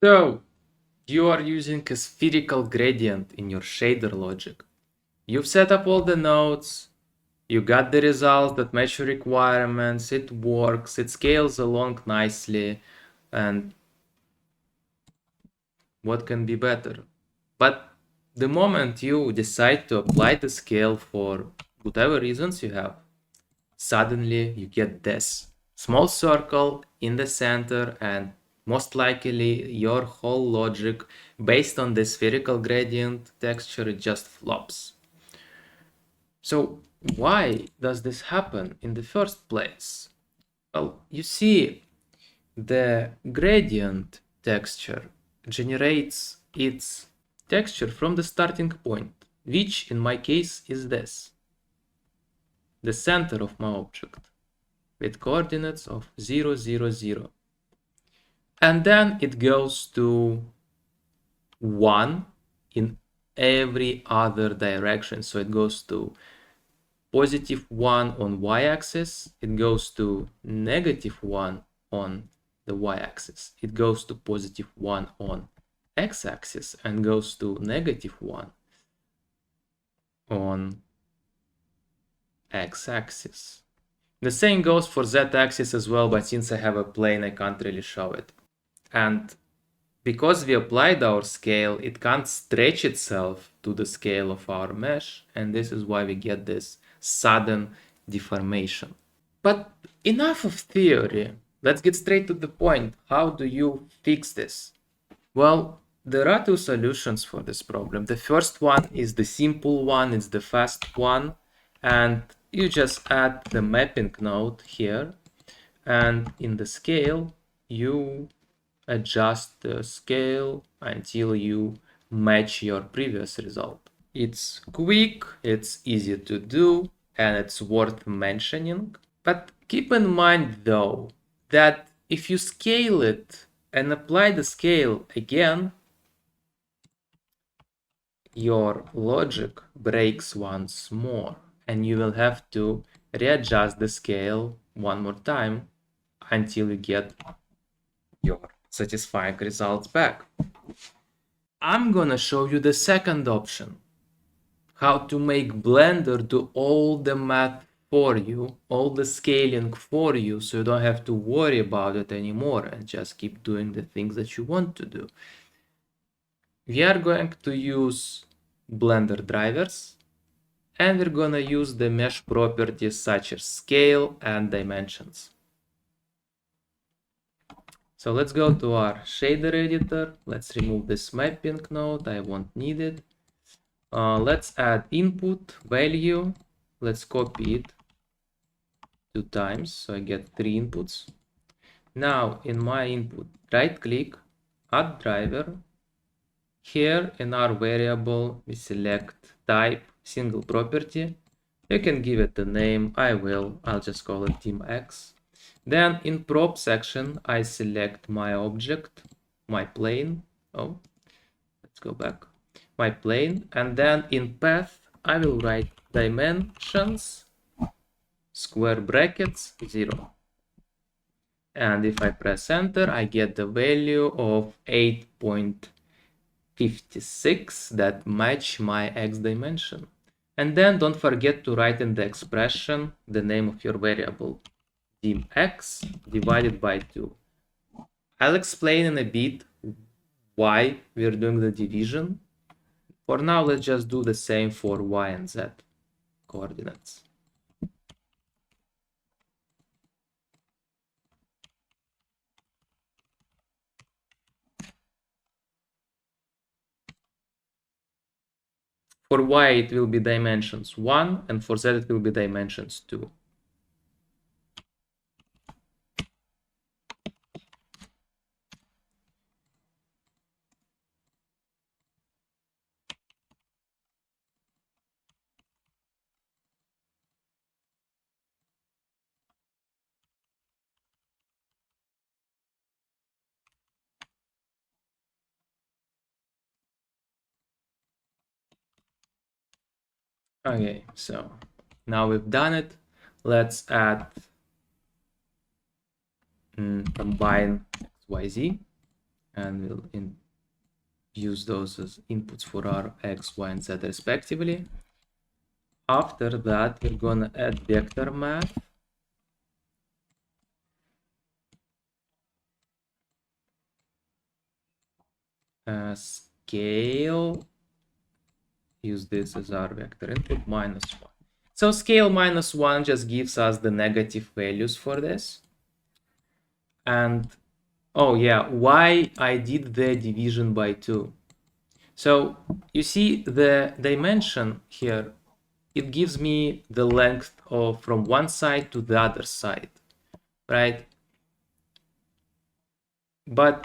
So, you are using a spherical gradient in your shader logic. You've set up all the nodes, you got the results that match your requirements, it works, it scales along nicely, and what can be better? But the moment you decide to apply the scale for whatever reasons you have, suddenly you get this small circle in the center, and most likely your whole logic based on the spherical gradient texture just flops. So why does this happen in the first place? Well, you see, the gradient texture generates its texture from the starting point, which in my case is this, the center of my object, with coordinates of 0, 0, 0. And then it goes to 1 in every other direction. So it goes to positive 1 on y-axis, it goes to negative 1 on the y-axis, it goes to positive 1 on x-axis, and goes to negative 1 on x-axis. The same goes for z-axis as well, but since I have a plane, I can't really show it. And because we applied our scale, it can't stretch itself to the scale of our mesh, and this is why we get this sudden deformation. But enough of theory. Let's get straight to the point. How do you fix this? Well, there are two solutions for this problem. The first one is the simple one, it's the fast one, and you just add the mapping node here, and in the scale you adjust the scale until you match your previous result. It's quick, it's easy to do, and it's worth mentioning. But keep in mind though that if you scale it and apply the scale again, your logic breaks once more, and you will have to readjust the scale one more time until you get your satisfying results back. I'm gonna show you the second option, how to make Blender do all the math for you, all the scaling for you, so you don't have to worry about it anymore and just keep doing the things that you want to do. We are going to use Blender drivers, and we're gonna use the mesh properties such as scale and dimensions. So let's go to our shader editor. Let's remove this mapping node, I won't need it. Let's add input value. Let's copy it 2 times, so I get 3 inputs. Now in my input, right click, add driver. Here in our variable, we select type single property. You can give it a name, I'll just call it team X. Then in prop section, I select my object, my plane. Oh, let's go back. My plane, and then in path, I will write dimensions, square brackets, 0. And if I press enter, I get the value of 8.56 that match my x dimension. And then don't forget to write in the expression the name of your variable, dim x divided by 2. I'll explain in a bit why we're doing the division. For now, let's just do the same for y and z coordinates. For y, it will be dimensions 1, and for z, it will be dimensions 2. Okay, so now we've done it. Let's add combine XYZ, and we'll use those as inputs for our x, y, and z respectively. After that, we're gonna add vector map. Scale, use this as our vector input, -1. So scale -1 just gives us the negative values for this. And oh yeah, why I did the division by 2. So you see the dimension here, it gives me the length of from one side to the other side, right? But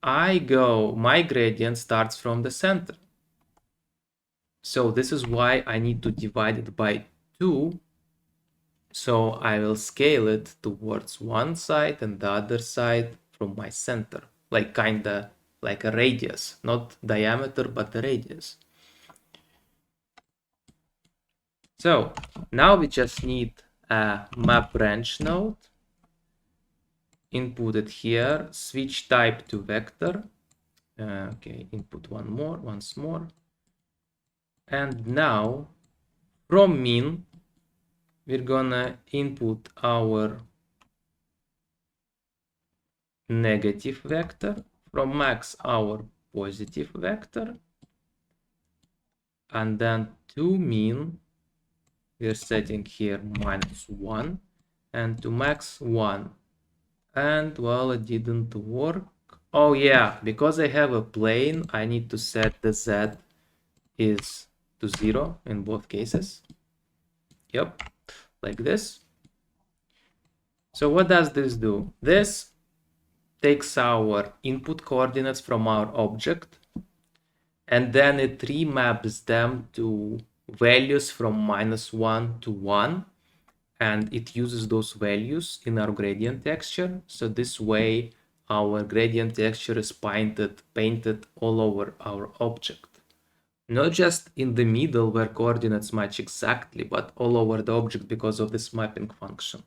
my gradient starts from the center. So this is why I need to divide it by 2. So I will scale it towards one side and the other side from my center, like kinda like a radius, not diameter, but the radius. So now we just need a map branch node. Input it here, switch type to vector. Okay, input once more. And now from min, we're gonna input our negative vector, from max our positive vector, and then to min, we're setting here -1, and to max 1. And well, it didn't work. Oh yeah, because I have a plane, I need to set the z is to 0 in both cases. Yep, like this. So what does this do? This takes our input coordinates from our object, and then it remaps them to values from -1 to 1, and it uses those values in our gradient texture. So this way our gradient texture is painted all over our object. Not just in the middle where coordinates match exactly, but all over the object because of this mapping function.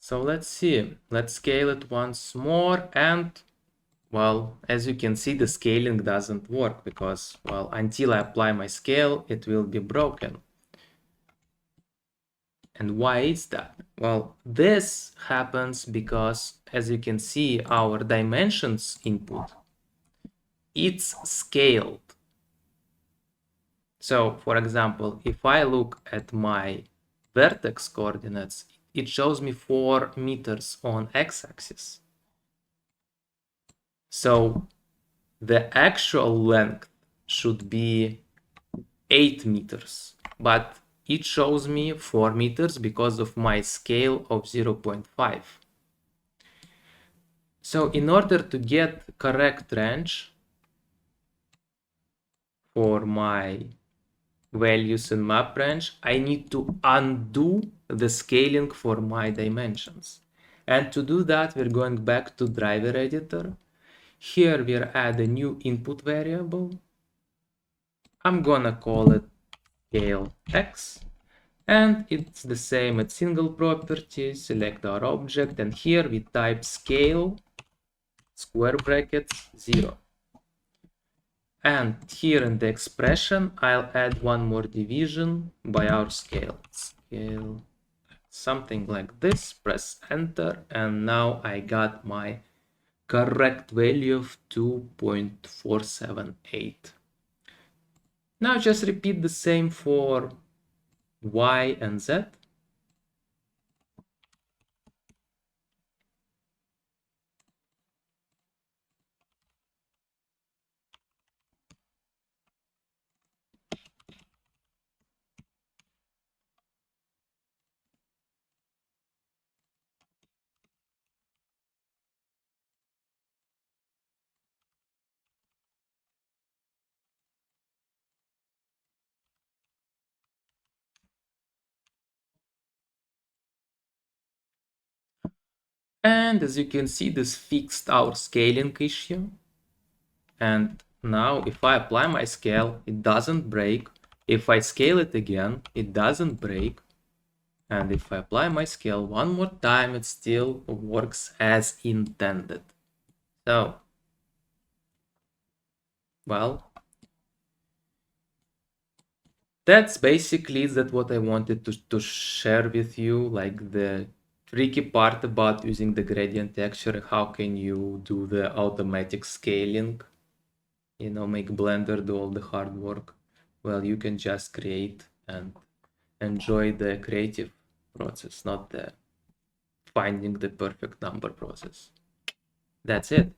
So let's see, let's scale it once more, and well, as you can see, the scaling doesn't work because, well, until I apply my scale, it will be broken. And why is that? Well, this happens because, as you can see, our dimensions input, it's scaled. So, for example, if I look at my vertex coordinates, it shows me 4 meters on x-axis. So the actual length should be 8 meters, but it shows me 4 meters because of my scale of 0.5. So in order to get correct range for my values in map range, I need to undo the scaling for my dimensions. And to do that, we're going back to driver editor. Here we'll add a new input variable. I'm gonna call it scale x, and it's the same at single property. Select our object, and here we type scale square brackets 0. And here in the expression, I'll add one more division by our scale. Scale something like this, press enter, and now I got my correct value of 2.478. Now just repeat the same for y and z. And as you can see, this fixed our scaling issue. And now if I apply my scale, it doesn't break. If I scale it again, it doesn't break. And if I apply my scale one more time, it still works as intended. So, well, that's basically what I wanted to share with you, like the tricky part about using the gradient texture. How can you do the automatic scaling? Make Blender do all the hard work. Well, you can just create and enjoy the creative process, not the finding the perfect number process. That's it.